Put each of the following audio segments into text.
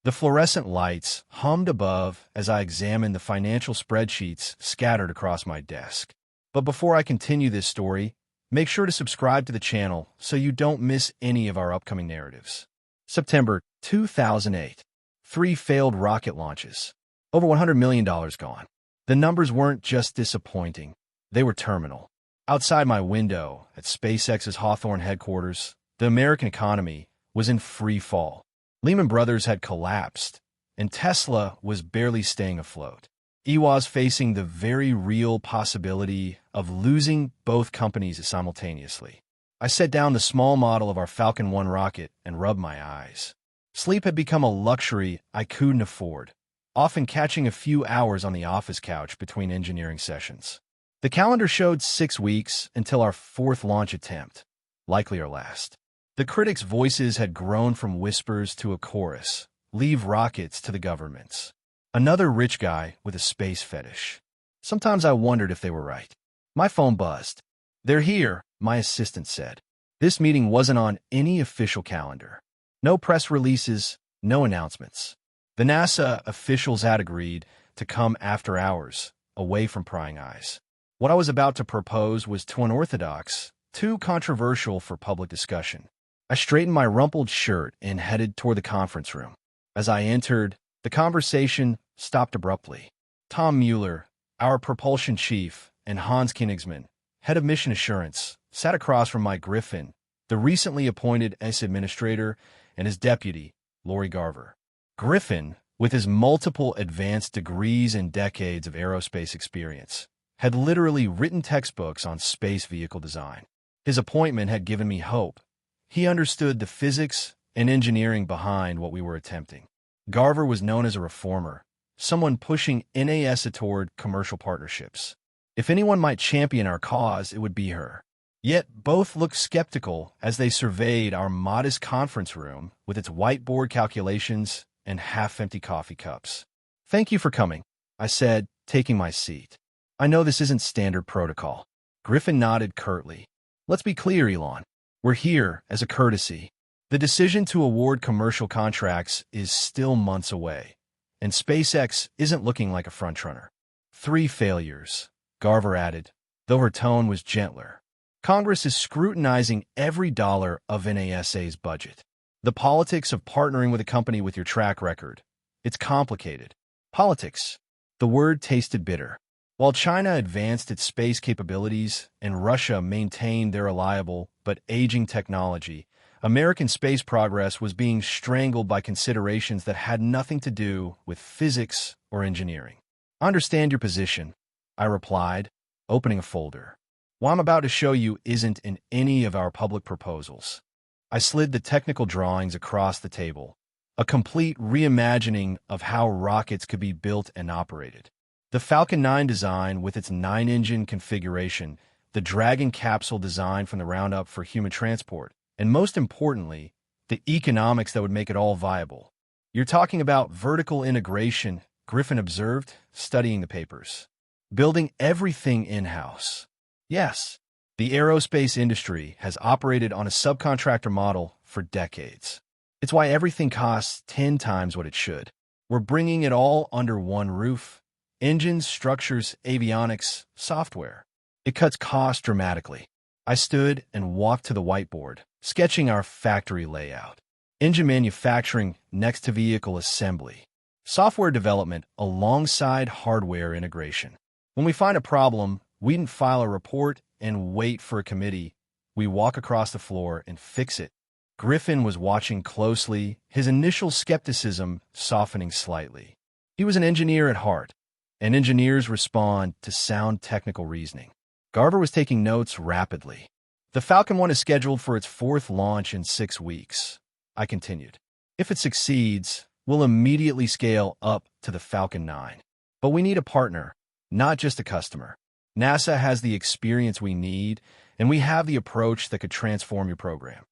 The fluorescent lights hummed above as I examined the financial spreadsheets scattered across my desk. But before I continue this story, make sure to subscribe to the channel so you don't miss any of our upcoming narratives. September 2008. 3 failed rocket launches. Over $100 million gone. The numbers weren't just disappointing, they were terminal. Outside my window at SpaceX's Hawthorne headquarters, the American economy was in free fall. Lehman Brothers had collapsed, and Tesla was barely staying afloat. He was facing the very real possibility of losing both companies simultaneously. I set down the small model of our Falcon 1 rocket and rubbed my eyes. Sleep had become a luxury I couldn't afford, often catching a few hours on the office couch between engineering sessions. The calendar showed 6 weeks until our 4th launch attempt, likely our last. The critics' voices had grown from whispers to a chorus. Leave rockets to the governments. Another rich guy with a space fetish. Sometimes I wondered if they were right. My phone buzzed. "They're here," my assistant said. This meeting wasn't on any official calendar. No press releases, no announcements. The NASA officials had agreed to come after hours, away from prying eyes. What I was about to propose was too unorthodox, too controversial for public discussion. I straightened my rumpled shirt and headed toward the conference room. As I entered, the conversation stopped abruptly. Tom Mueller, our propulsion chief, and Hans Königsmann, head of mission assurance, sat across from Mike Griffin, the recently appointed S administrator, and his deputy, Lori Garver. Griffin, with his multiple advanced degrees and decades of aerospace experience, had literally written textbooks on space vehicle design. His appointment had given me hope. He understood the physics and engineering behind what we were attempting. Garver was known as a reformer, someone pushing NASA toward commercial partnerships. If anyone might champion our cause, it would be her. Yet both looked skeptical as they surveyed our modest conference room with its whiteboard calculations and half-empty coffee cups. "Thank you for coming," I said, taking my seat. "I know this isn't standard protocol." Griffin nodded curtly. "Let's be clear, Elon. We're here as a courtesy. The decision to award commercial contracts is still months away, and SpaceX isn't looking like a frontrunner." 3 failures, Garver added, though her tone was gentler. "Congress is scrutinizing every dollar of NASA's budget. The politics of partnering with a company with your track record. It's complicated." Politics. The word tasted bitter. While China advanced its space capabilities and Russia maintained their reliable but aging technology, American space progress was being strangled by considerations that had nothing to do with physics or engineering. "I understand your position," I replied, opening a folder. "What I'm about to show you isn't in any of our public proposals." I slid the technical drawings across the table, a complete reimagining of how rockets could be built and operated. The Falcon 9 design with its 9-engine configuration, the Dragon capsule design from the ground up for human transport, and most importantly, the economics that would make it all viable. "You're talking about vertical integration," Griffin observed, studying the papers. "Building everything in-house." Yes, the aerospace industry has operated on a subcontractor model for decades. It's why everything costs 10 times what it should. We're bringing it all under one roof. Engines, structures, avionics, software. It cuts costs dramatically. I stood and walked to the whiteboard, sketching our factory layout. Engine manufacturing next to vehicle assembly. Software development alongside hardware integration. When we find a problem, we didn't file a report and wait for a committee. We walk across the floor and fix it. Griffin was watching closely, his initial skepticism softening slightly. He was an engineer at heart, and engineers respond to sound technical reasoning. Garver was taking notes rapidly. "The Falcon 1 is scheduled for its 4th launch in 6 weeks," I continued. "If it succeeds, we'll immediately scale up to the Falcon 9. But we need a partner, not just a customer. NASA has the experience we need, and we have the approach that could transform your program."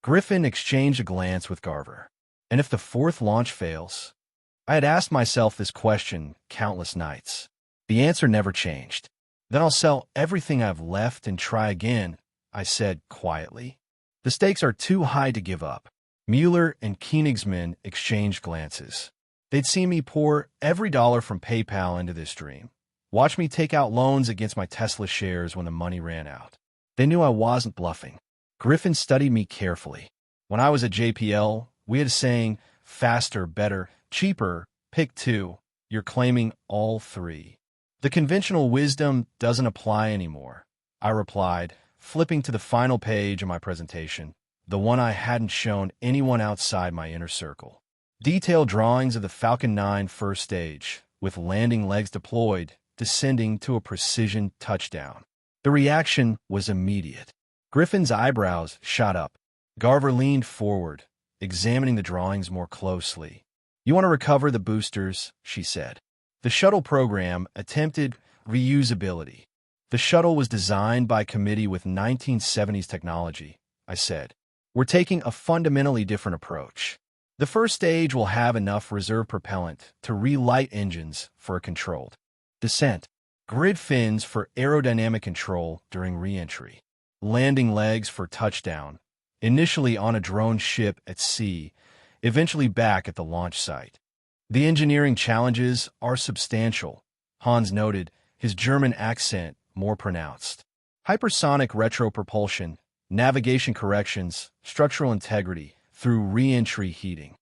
Griffin exchanged a glance with Garver. "And if the 4th launch fails?" I had asked myself this question countless nights. The answer never changed. "Then I'll sell everything I've left and try again," I said quietly. "The stakes are too high to give up." Mueller and Koenigsmann exchanged glances. They'd seen me pour every dollar from PayPal into this dream. Watch me take out loans against my Tesla shares when the money ran out. They knew I wasn't bluffing. Griffin studied me carefully. When I was at JPL, we had a saying, faster, better, cheaper, pick two. You're claiming all three. The conventional wisdom doesn't apply anymore, I replied, flipping to the final page of my presentation, the one I hadn't shown anyone outside my inner circle. Detailed drawings of the Falcon 9 first stage, with landing legs deployed, descending to a precision touchdown. The reaction was immediate. Griffin's eyebrows shot up. Garver leaned forward, examining the drawings more closely. You want to recover the boosters, she said. The shuttle program attempted reusability. The shuttle was designed by a committee with 1970s technology, I said. We're taking a fundamentally different approach. The first stage will have enough reserve propellant to relight engines for a controlled descent, grid fins for aerodynamic control during re-entry, landing legs for touchdown, initially on a drone ship at sea, eventually back at the launch site. The engineering challenges are substantial, Hans noted, his German accent more pronounced. Hypersonic retropropulsion, navigation corrections, structural integrity through re-entry heating.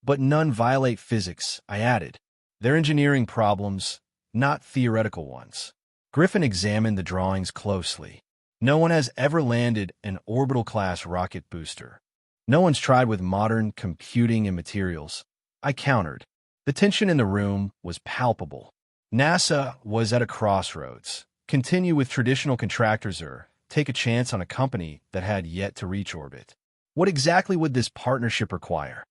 But none violate physics, I added. They're engineering problems, not theoretical ones. Griffin examined the drawings closely. No one has ever landed an orbital-class rocket booster. No one's tried with modern computing and materials, I countered. The tension in the room was palpable. NASA was at a crossroads. Continue with traditional contractors or take a chance on a company that had yet to reach orbit. What exactly would this partnership require?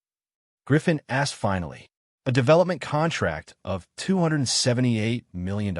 Griffin asked finally. A development contract of $278 million.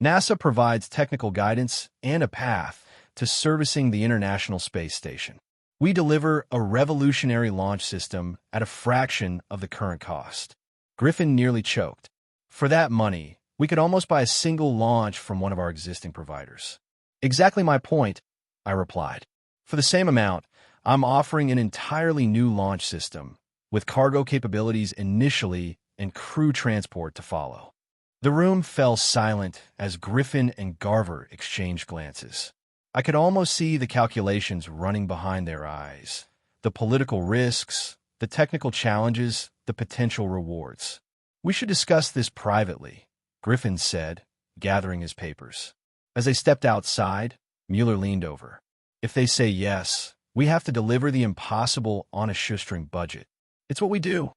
NASA provides technical guidance and a path to servicing the International Space Station. We deliver a revolutionary launch system at a fraction of the current cost. Griffin nearly choked. For that money, we could almost buy a single launch from one of our existing providers. Exactly my point, I replied. For the same amount, I'm offering an entirely new launch system, with cargo capabilities initially and crew transport to follow. The room fell silent as Griffin and Garver exchanged glances. I could almost see the calculations running behind their eyes. The political risks, the technical challenges, the potential rewards. We should discuss this privately, Griffin said, gathering his papers. As they stepped outside, Mueller leaned over. If they say yes, we have to deliver the impossible on a shoestring budget. It's what we do,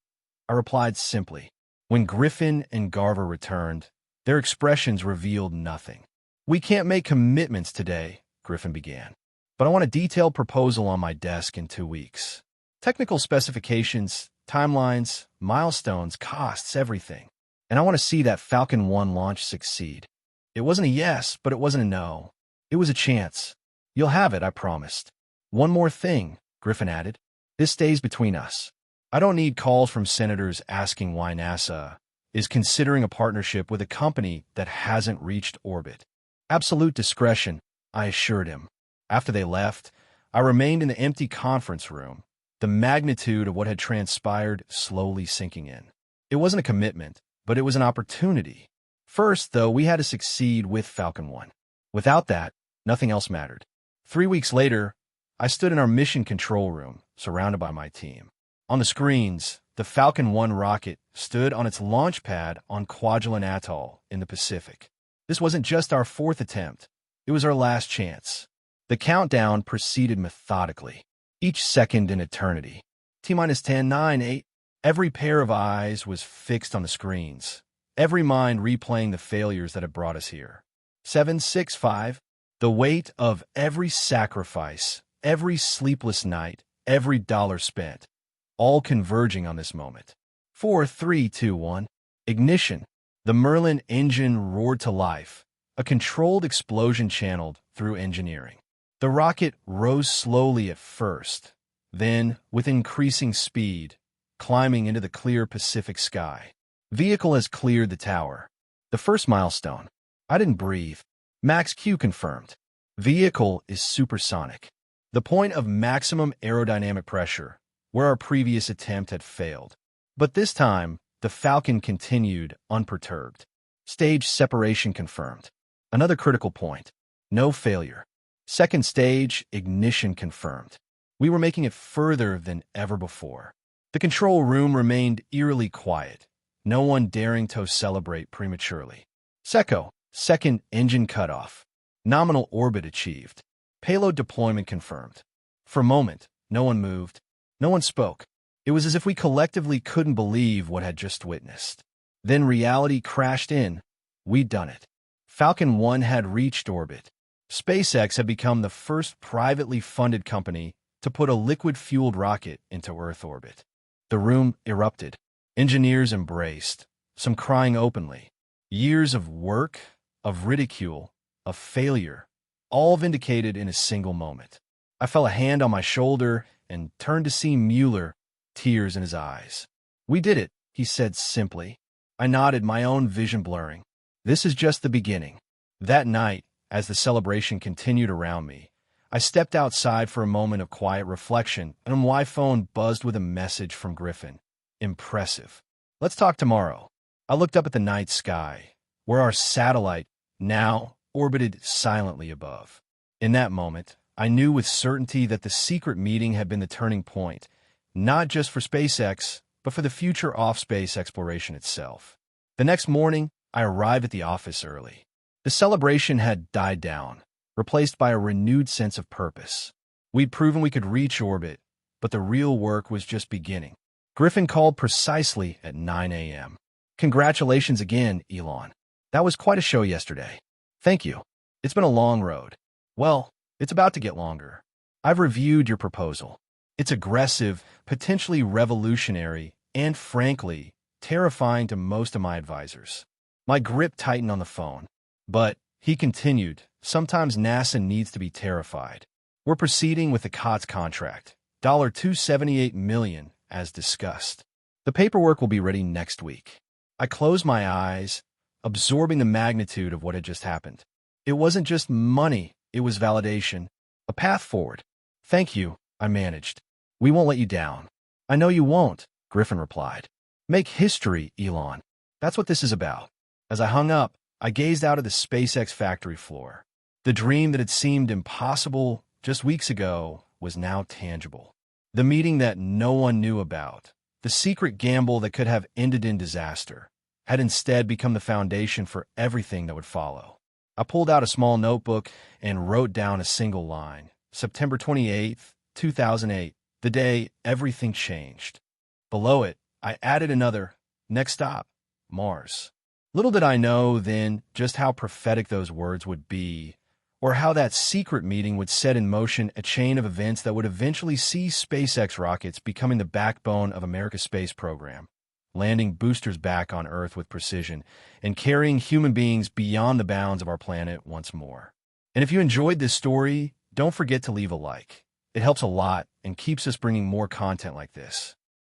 I replied simply. When Griffin and Garver returned, their expressions revealed nothing. We can't make commitments today, Griffin began. But I want a detailed proposal on my desk in 2 weeks. Technical specifications, timelines, milestones, costs, everything. And I want to see that Falcon 1 launch succeed. It wasn't a yes, but it wasn't a no. It was a chance. You'll have it, I promised. One more thing, Griffin added. This stays between us. I don't need calls from senators asking why NASA is considering a partnership with a company that hasn't reached orbit. Absolute discretion, I assured him. After they left, I remained in the empty conference room, the magnitude of what had transpired slowly sinking in. It wasn't a commitment, but it was an opportunity. First, though, we had to succeed with Falcon 1. Without that, nothing else mattered. 3 weeks later, I stood in our mission control room, surrounded by my team. On the screens, the Falcon 1 rocket stood on its launch pad on Kwajalein Atoll in the Pacific. This wasn't just our 4th attempt. It was our last chance. The countdown proceeded methodically, each second an eternity. T-minus 10, 9, 8. Every pair of eyes was fixed on the screens, every mind replaying the failures that had brought us here. 7, 6, 5. The weight of every sacrifice, every sleepless night, every dollar spent, all converging on this moment. 4, 3, 2, 1. Ignition. The Merlin engine roared to life, a controlled explosion channeled through engineering. The rocket rose slowly at first, then, with increasing speed, climbing into the clear Pacific sky. Vehicle has cleared the tower. The first milestone. I didn't breathe. Max Q confirmed. Vehicle is supersonic. The point of maximum aerodynamic pressure, where our previous attempt had failed. But this time, the Falcon continued unperturbed. Stage separation confirmed. Another critical point. No failure. Second stage, ignition confirmed. We were making it further than ever before. The control room remained eerily quiet, no one daring to celebrate prematurely. Second engine cutoff. Nominal orbit achieved. Payload deployment confirmed. For a moment, no one moved. No one spoke. It was as if we collectively couldn't believe what had just witnessed. Then reality crashed in. We'd done it. Falcon 1 had reached orbit. SpaceX had become the first privately funded company to put a liquid-fueled rocket into Earth orbit. The room erupted. Engineers embraced, some crying openly. Years of work, of ridicule, of failure, all vindicated in a single moment. I felt a hand on my shoulder and turned to see Mueller, tears in his eyes. "We did it," he said simply. I nodded, my own vision blurring. This is just the beginning. That night, as the celebration continued around me, I stepped outside for a moment of quiet reflection, and my phone buzzed with a message from Griffin. Impressive. Let's talk tomorrow. I looked up at the night sky, where our satellite now orbited silently above. In that moment, I knew with certainty that the secret meeting had been the turning point, not just for SpaceX, but for the future off-space exploration itself. The next morning, I arrived at the office early. The celebration had died down, replaced by a renewed sense of purpose. We'd proven we could reach orbit, but the real work was just beginning. Griffin called precisely at 9 a.m. "Congratulations again, Elon. That was quite a show yesterday." "Thank you. It's been a long road." "Well, it's about to get longer. I've reviewed your proposal. It's aggressive, potentially revolutionary, and frankly, terrifying to most of my advisors." My grip tightened on the phone. "But," he continued, "sometimes NASA needs to be terrified. We're proceeding with the COTS contract, $278 million, as discussed. The paperwork will be ready next week." I closed my eyes, absorbing the magnitude of what had just happened. It wasn't just money, it was validation, a path forward. "Thank you," I managed. "We won't let you down." "I know you won't," Griffin replied. "Make history, Elon. That's what this is about." As I hung up, I gazed out at the SpaceX factory floor. The dream that had seemed impossible just weeks ago was now tangible. The meeting that no one knew about, the secret gamble that could have ended in disaster, had instead become the foundation for everything that would follow. I pulled out a small notebook and wrote down a single line. September 28th, 2008, the day everything changed. Below it, I added another, next stop, Mars. Little did I know then just how prophetic those words would be, or how that secret meeting would set in motion a chain of events that would eventually see SpaceX rockets becoming the backbone of America's space program, landing boosters back on Earth with precision, and carrying human beings beyond the bounds of our planet once more. And if you enjoyed this story, don't forget to leave a like. It helps a lot and keeps us bringing more content like this.